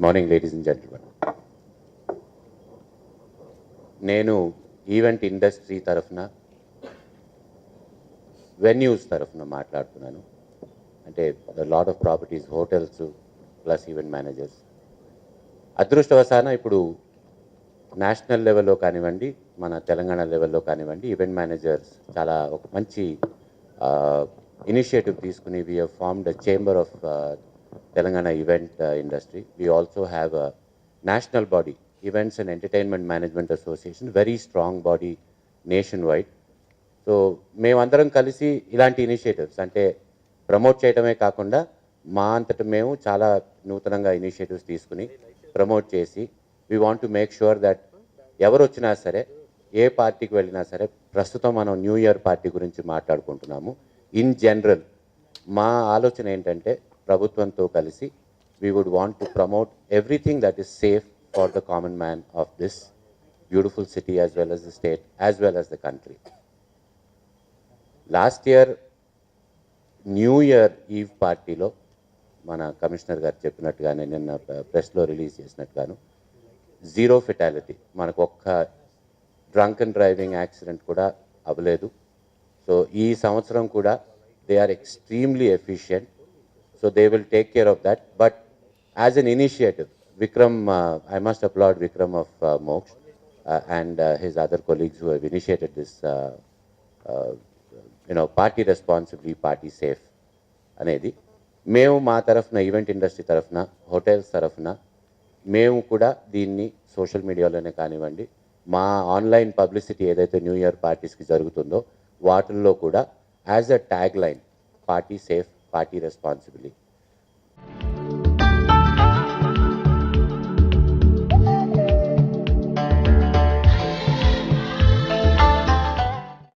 Good morning ladies and gentlemen. నేను event industry తరఫున venues తరఫున మాట్లాడుతున్నాను. అంటే lot of properties, hotels plus event managers. అదృష్టవశాన ఇప్పుడు నేషనల్ లెవెల్లో కానివ్వండి, మన తెలంగాణ లెవెల్లో కానివ్వండి, ఈవెంట్ మేనేజర్స్ చాలా ఒక మంచి ఇనిషియేటివ్ తీసుకుని we have formed a chamber of Telangana event industry. We also have a national body, events and entertainment management association, very strong body nation wide. So మేమందరం కలిసి ఇలాంటి ఇనిషియేటివ్స్ అంటే ప్రమోట్ చేయడమే కాకుండా మా అంతట మేము చాలా నూతనంగా ఇనిషియేటివ్స్ తీసుకుని ప్రమోట్ చేసి we want to make sure that ఎవరు వచ్చినా సరే, ఏ పార్టీకి వెళ్ళినా సరే, ప్రస్తుతం మనం న్యూ ఇయర్ పార్టీ గురించి మాట్లాడుకుంటున్నాము. ఇన్ జనరల్ మా ఆలోచన ఏంటంటే ప్రభుత్వంతో కలిసి we would want to promote everything that is safe for the common man of this beautiful city as well as the state as well as the country. Last year new year eve పార్టీలో మన commissioner గారు చెప్పినట్టుగానే, నిన్న ప్రెస్లో release చేసినట్టుగాను, zero fatality, మనకు ఒక్క drunk and driving accident కూడా అవ్వలేదు. సో ఈ సంవత్సరం కూడా they are extremely efficient. So they will take care of that. But as an initiative, Vikram, I must applaud Vikram of Moksh and his other colleagues who have initiated this party responsibly, party safe అనేది. మేము మా తరఫున, event industry తరఫున, hotels తరఫున మేము కూడా దీన్ని social మీడియాలోనే కానివ్వండి, మా ఆన్లైన్ పబ్లిసిటీ ఏదైతే న్యూ ఇయర్ పార్టీస్కి జరుగుతుందో వాటిల్లో కూడా as a tag line, party safe, party responsibility